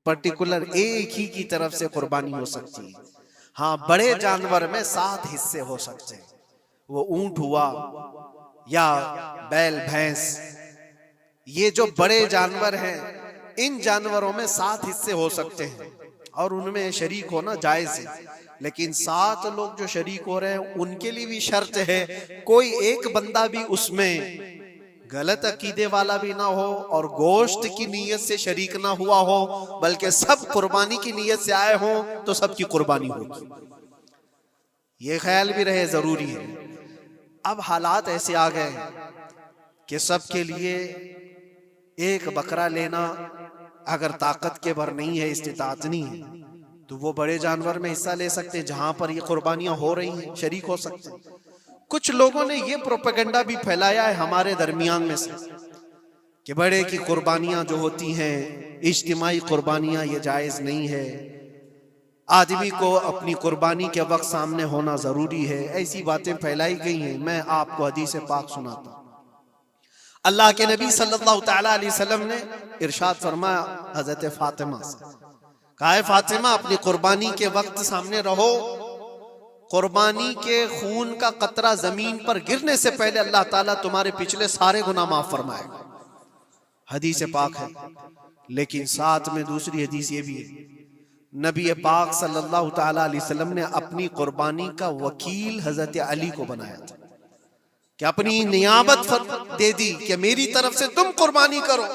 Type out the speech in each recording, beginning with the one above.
Particular एक ही की तरफ से कुर्बानी हो सकती है। हाँ, बड़े जानवर में 7 हिस्से हो सकते हैं। वो ऊंट हुआ या बैल भैंस, ये जो बड़े जानवर हैं, इन जानवरों में 7 हिस्से हो सकते हैं और उनमें शरीक होना जायज है। लेकिन 7 लोग जो शरीक हो रहे हैं उनके लिए भी शर्त है, कोई एक बंदा भी उसमें गलत अकीदे वाला भी ना हो और गोश्त की नीयत से शरीक ना हुआ हो, बल्कि सब कुर्बानी की नीयत से आए हो तो सबकी कुर्बानी होगी। ये ख्याल भी रहे, जरूरी है। अब हालात ऐसे आ गए कि सबके लिए एक बकरा लेना अगर ताकत के भर नहीं है, इस्तिताअत नहीं है, तो वो बड़े जानवर में हिस्सा ले सकते हैं जहां पर ये कुर्बानियां हो रही हैं, शरीक हो सकते हैं। कुछ लोगों ने ये प्रोपेगेंडा भी फैलाया है हमारे दरमियान में से कि बड़े की कुर्बानियां जो होती हैं, इज्तिमाई कुर्बानियां, ये जायज नहीं है, आदमी को अपनी कुर्बानी के वक्त सामने होना जरूरी है। ऐसी बातें फैलाई गई हैं। मैं आपको हदीस पाक सुनाता हूं। अल्लाह के नबी सल्लल्लाहु तआला अलैहि वसल्लम ने इरशाद फरमाया हजरत फातिमा से, कहा है फातिमा अपनी कुर्बानी के वक्त सामने रहो, कुर्बानी के खून का कतरा जमीन पर गिरने से पहले अल्लाह ताला तुम्हारे पिछले सारे गुनाह माफ फरमाएगा। हदीस पाक है। लेकिन साथ में दूसरी हदीस ये भी है, नबी पाक सल्लल्लाहु तआला अलैहि वसल्लम ने अपनी कुर्बानी का वकील हजरत अली को बनाया था कि अपनी नियाबत दे दी कि मेरी तरफ से तुम कुर्बानी करो।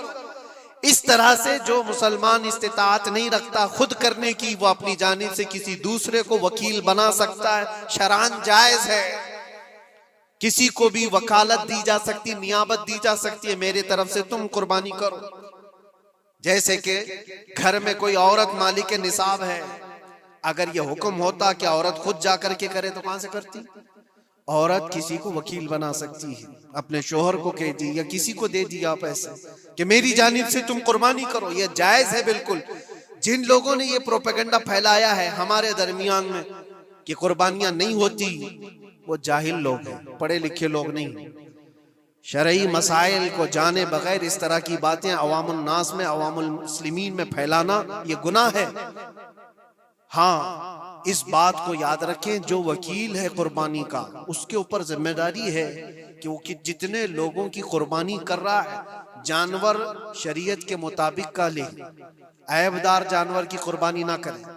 इस तरह से जो मुसलमान इस्तिताअत नहीं रखता खुद करने की, वो अपनी जानिब से किसी दूसरे को वकील बना सकता है। शरअन जायज है, किसी को भी वकालत दी जा सकती, नियाबत दी जा सकती है, मेरे तरफ से तुम कुर्बानी करो। जैसे कि घर में कोई औरत मालिक निसाब है, अगर ये हुक्म होता कि औरत खुद जाकर के करे तो कहां से करती? औरत किसी को वकील बना सकती है, अपने शोहर को कह दी या किसी को दे दिया पैसे कि मेरी जानिब से तुम कुर्बानी करो। ये जायज है बिल्कुल। जिन लोगों ने ये प्रोपेगेंडा फैलाया है हमारे दरमियान में कि कुर्बानियां नहीं होती, वो जाहिल लोग हैं, पढ़े लिखे लोग नहीं। शरई मसाइल को जाने बगैर इस तरह की बातें अवामुल नास में, अवामुल मुस्लिमीन में फैलाना ये गुनाह है। हाँ, इस बात को याद रखें, जो वकील है कुर्बानी का, उसके ऊपर जिम्मेदारी है कि वो जितने लोगों की कुर्बानी कर रहा है जानवर शरीयत के मुताबिक का ले, ऐबदार जानवर की कुर्बानी ना करे।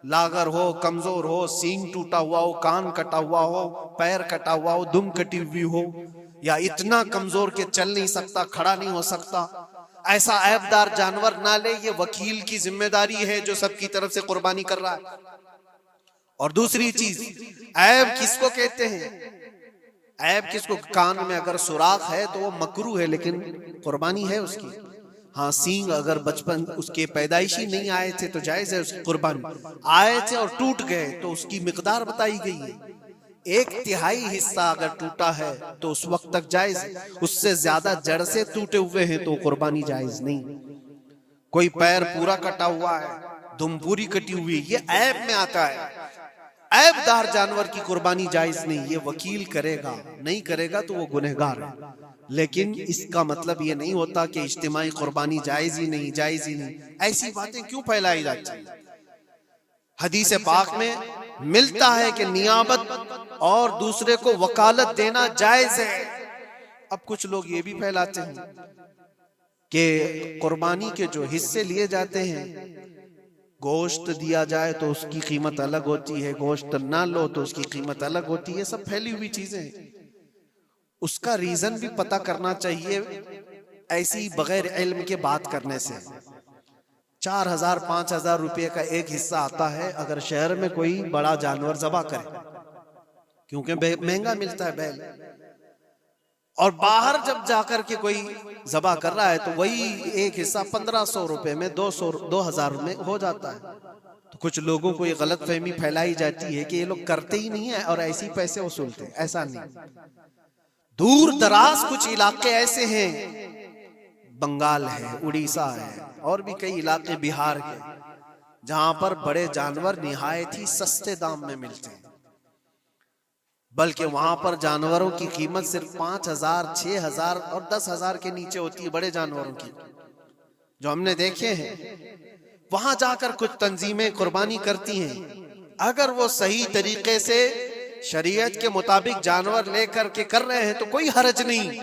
लागर हो, कमजोर हो, सींग टूटा हुआ हो, कान कटा हुआ हो, पैर कटा हुआ हो, दुम कटी हुई हो, या इतना कमजोर के चल नहीं सकता, खड़ा नहीं हो सकता, ऐसा ऐबदार जानवर ना ले। ये वकील की जिम्मेदारी है जो सबकी तरफ से कुर्बानी कर रहा है। और दूसरी चीज, ऐब किसको कहते हैं? ऐब किसको? कान में अगर सुराख है तो वो मकरू है, लेकिन कुर्बानी है उसकी। हाँ, सींग अगर बचपन उसके पैदाइशी नहीं आए थे तो जायज है उसकी कुर्बानी। आए थे और टूट गए तो उसकी मिकदार बताई गई है। 1/3 हिस्सा अगर टूटा है तो उस वक्त तक जायज है, उससे ज्यादा जड़ से टूटे हुए हैं तो कुर्बानी जायज नहीं। कोई पैर पूरा कटा हुआ है, दुम पूरी कटी हुई, ये ऐब में आता है। ऐबदार जानवर की कुर्बानी जायज नहीं, ये वकील करेगा, नहीं करेगा तो वो गुनहगार है। लेकिन इसका मतलब ये नहीं होता कि इज्तिमाई कुर्बानी जायज ही नहीं, जायज ही नहीं। ऐसी बातें क्यों फैलाई जाती हैं? हदीस पाक में मिलता है कि नियाबत और दूसरे को वकालत देना जायज है। अब कुछ लोग ये भी फैलाते हैं कि कुर्बानी के जो हिस्से लिए जाते हैं, गोश्त दिया जाए तो उसकी कीमत अलग होती है, गोश्त ना लो तो उसकी कीमत अलग होती है। सब फैली हुई चीजें हैं। उसका रीजन भी पता करना चाहिए। ऐसी बगैर इल्म के बात करने से 4000-5000 रुपये का एक हिस्सा आता है अगर शहर में कोई बड़ा जानवर जबा करे, क्योंकि महंगा मिलता है बैल, और बाहर जब जाकर के कोई जबा कर रहा है तो वही एक हिस्सा 1500 रुपए में, 2000 में हो जाता है। तो कुछ लोगों को ये गलत फहमी फैलाई जाती है कि ये लोग करते ही नहीं है और ऐसे ही पैसे वसूलते हैं। ऐसा नहीं। दूर दराज कुछ इलाके ऐसे हैं, बंगाल है, उड़ीसा है, और भी कई इलाके बिहार के, जहां पर बड़े जानवर निहायत ही सस्ते दाम में मिलते हैं। बल्कि वहां पर जानवरों की कीमत सिर्फ 5000, 6000 और 10,000 के नीचे होती है। बड़े जानवरों की जो हमने देखे हैं, वहां जाकर कुछ तंजीमें कुर्बानी करती हैं, अगर वो सही तरीके से शरीयत के मुताबिक जानवर लेकर के कर रहे हैं तो कोई हर्ज नहीं,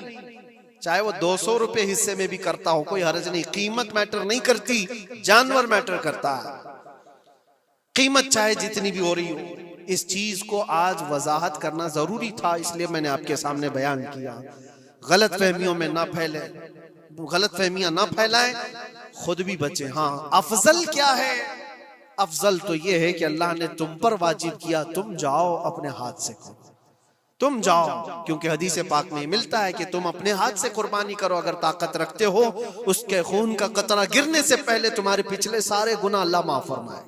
चाहे वो 200 रुपए हिस्से में भी करता हो, कोई हर्ज नहीं। कीमत मैटर नहीं करती, जानवर मैटर करता है। कीमत चाहे जितनी भी हो रही हो, इस चीज को आज वजाहत करना जरूरी था, इसलिए मैंने आपके सामने बयान किया। गलत फहमियों में ना फैले, गलत फहमियां ना फैलाएं, खुद भी बचे। हाँ, अफजल क्या है? अफजल तो ये है कि अल्लाह ने तुम पर वाजिब किया, तुम जाओ अपने हाथ से करो, तुम जाओ, क्योंकि हदीस पाक में मिलता है कि तुम अपने हाथ से कुर्बानी करो अगर ताकत रखते हो, उसके खून का कतरा गिरने से पहले तुम्हारे पिछले सारे गुनाह अल्लाह माफ फरमाए।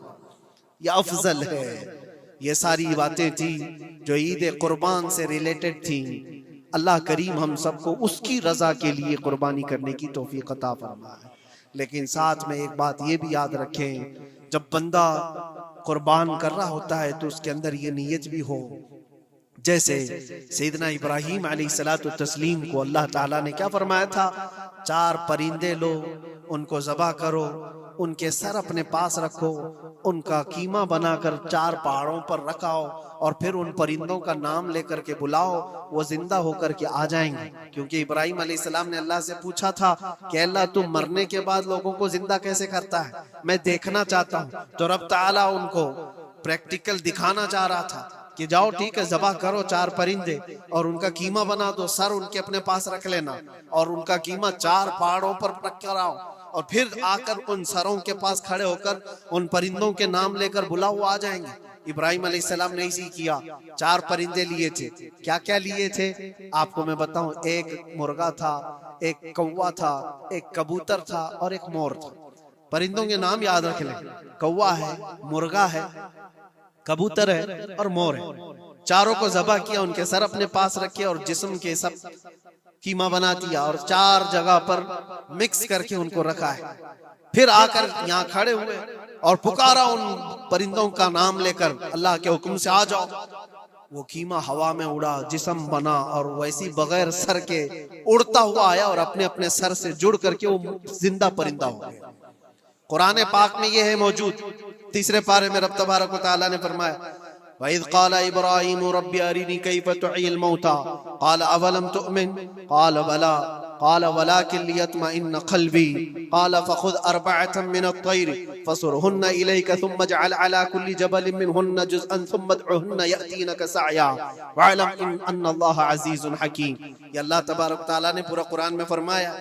यह अफजल है। ये सारी बातें थी जो ईद कुर्बान से रिलेटेड थी। अल्लाह करीम हम सबको उसकी रजा के लिए कुर्बानी करने की तौफीक अता फरमाए। लेकिन साथ में एक बात ये भी याद रखें, जब बंदा कुर्बान कर रहा होता है तो उसके अंदर ये नीयत भी हो, जैसे सैयदना इब्राहीम अलैहिस्सलातु तस्लीम को अल्लाह ताला ने क्या फरमाया था, 4 परिंदे लो, उनको ज़बह करो, उनके सर अपने पास रखो, उनका कीमा बनाकर 4 पहाड़ों पर रखाओ और फिर उन परिंदों का नाम लेकर के बुलाओ, वो जिंदा होकर के आ जाएंगे। क्योंकि इब्राहीम अलैहिस्सलाम ने अल्लाह से पूछा था कि अल्लाह तुम मरने के बाद लोगों को जिंदा कैसे करता है, मैं देखना चाहता हूँ। तो रब ताला उनको प्रैक्टिकल दिखाना चाह रहा था कि जाओ ठीक है, ज़बह करो 4 परिंदे और उनका कीमा बना दो, सर उनके अपने पास रख लेना और उनका कीमा 4 पहाड़ों पर रख कर आओ और फिर आकर उन सरों के पास खड़े होकर उन परिंदों के नाम लेकर बुलाओ, आ जाएंगे। इब्राहीम अलैहिस्सलाम ने इसी किया, 4 परिंदे लिए थे। क्या क्या लिए थे आपको मैं बताऊं, एक मुर्गा था, एक कौवा था, एक कबूतर था और एक मोर था। परिंदों के नाम याद रख लें, कौवा है, मुर्गा है, कबूतर है और मोर है। चारों को ज़बह किया, उनके सर अपने पास रखे और जिस्म के सब कीमा बना दिया और 4 जगह पर मिक्स करके उनको रखा है। फिर आकर यहाँ खड़े हुए और पुकारा उन परिंदों का नाम लेकर, अल्लाह के हुक्म से आ जाओ। वो कीमा हवा में उड़ा, जिस्म बना और वैसी बगैर सर के उड़ता हुआ आया और अपने अपने सर से जुड़ करके वो जिंदा परिंदा हो गया। कुरान पाक में ये है मौजूद। 3 पारे में रब तबारक व तआला ने फरमाया, वइज़ क़ाला इब्राहीम रब्बी अरिनी कैफ़ तुह्यिल मौता क़ाल अवलम तुअमिन क़ाल बला क़ाल वलाकिन लियत्मइन्न क़ल्बी क़ाल फ़ख़ुज़ अर्बअतम मिनत-तैर फ़सुरहुन्न इलैका थुम्मा इजअल अला कुल्लि जबलिन मिनहुन्न जुज़अन थुम्मा उद्उहुन्न यअतीनका सअया वअलम अन्नल्लाह अज़ीज़ुन हकीम। ये अल्लाह तबारक व तआला ने पूरा कुरान में फरमाया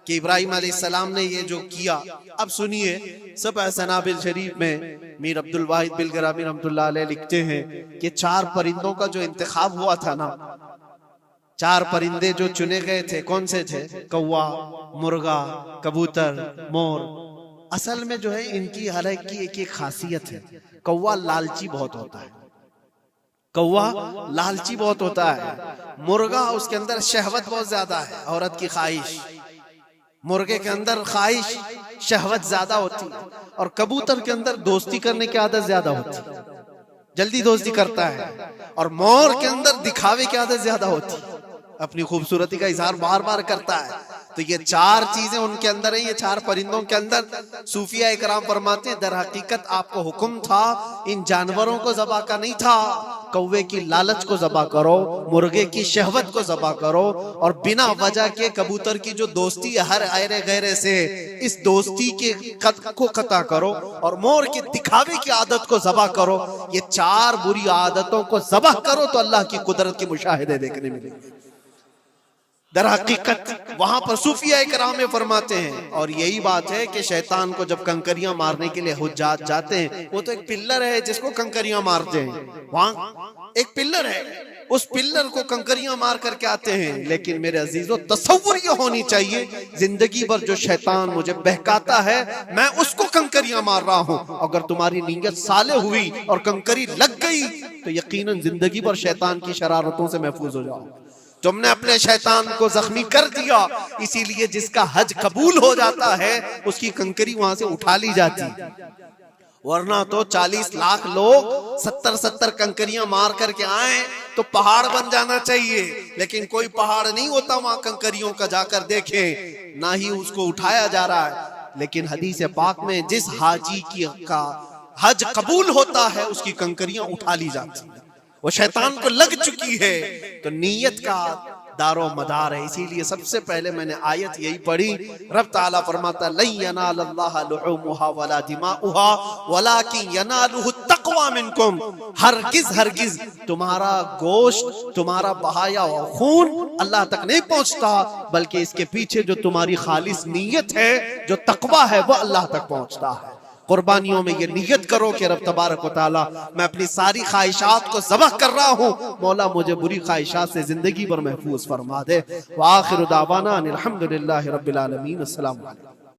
कि इब्राहीम अलैहिस्सलाम ने ये जो किया। अब सुनिए, सब सनाबिल शरीफ में मीर अब्दुल वाहिद बिलगरामी रहमतुल्लाह अलैह लिखते हैं कि 4 परिंदों का जो इंतखाब हुआ था ना, 4 परिंदे जो चुने गए थे, कौन से थे? कौवा, मुर्गा, कबूतर, मोर। असल में जो है इनकी हर एक की एक खासियत है। कौवा लालची बहुत होता है, कौवा लालची बहुत होता है। मुर्गा उसके अंदर शहवत बहुत ज्यादा है, औरत की ख्वाहिश। मुर्गे के अंदर ख्वाहिश शहवत ज्यादा होती है और कबूतर के अंदर दोस्ती करने की आदत ज्यादा होती है, जल्दी दोस्ती करता है। और मोर के अंदर दिखावे की आदत ज्यादा होती है, अपनी खूबसूरती का इजहार बार बार करता है। तो ये 4 चीजें उनके अंदर है, ये 4 परिंदों के अंदर। सूफिया इकराम फरमाते हैं, दर हकीकत आपको हुक्म था इन जानवरों को ज़बह का नहीं था। कौवे की लालच को ज़बह करो, मुर्गे की शहवत को ज़बह करो और बिना वजह के कबूतर की जो दोस्ती है हर आयरे गैरे से, इस दोस्ती के को खता करो और मोर की दिखावे की आदत को ज़बह करो। ये 4 बुरी आदतों को ज़बह करो तो अल्लाह की कुदरत के मुशाहिदे देखने मिलेंगे। दर हकीकत वहां पर सूफिया इकराम में फरमाते हैं, और यही बात है कि शैतान को जब कंकरियां मारने के लिए हुज्जात जाते हैं, वो तो एक पिल्लर है जिसको कंकरियां मारते हैं। वहां एक पिल्लर है, उस पिल्लर को कंकरियां मार करके आते हैं। लेकिन मेरे अजीजों, तसव्वुर ये होनी चाहिए, जिंदगी भर जो शैतान मुझे बहकाता है मैं उसको कंकरियां मार रहा हूं। अगर तुम्हारी नीयत साले हुई और कंकरी लग गई तो यकीनन जिंदगी भर शैतान की शरारतों से महफूज हो जाओ। तुमने अपने शैतान को जख्मी कर दिया, इसीलिए जिसका हज कबूल हो जाता है उसकी कंकरी वहां से उठा ली जाती। वरना तो 40 लाख लोग 70-70 कंकरियां मार करके आए तो पहाड़ बन जाना चाहिए, लेकिन कोई पहाड़ नहीं होता वहां कंकरियों का, जाकर देखें ना ही उसको उठाया जा रहा है। लेकिन हदीस पाक में जिस हाजी का हज कबूल होता है उसकी कंकरियां उठा ली जाती है, वो शैतान को लग चुकी है। तो नीयत का दारो मदार है। इसीलिए सबसे पहले मैंने आयत यही पढ़ी, रब ताला फरमाता लन यनालल्लाह लुहुमुहा वला दिमाउहा वलाकिन यनालुहु तक़वा मिनकुम। हरगिज हरगिज तुम्हारा गोश्त, तुम्हारा बहाया हुआ खून अल्लाह तक नहीं पहुंचता, बल्कि इसके पीछे जो तुम्हारी खालिस नीयत है, जो तकवा है, वो अल्लाह तक पहुंचता है। कुर्बानियों में ये नियत करो कि रब तबारक व तआला मैं अपनी सारी ख्वाहिशात को ज़बह कर रहा हूँ, मौला मुझे बुरी ख्वाहिशात से जिंदगी भर महफूज फरमा दे। व आखिरु दावाना अनिल हम्दुलिल्लाहि रब्बिल आलमीन। अस्सलामु अलैकुम।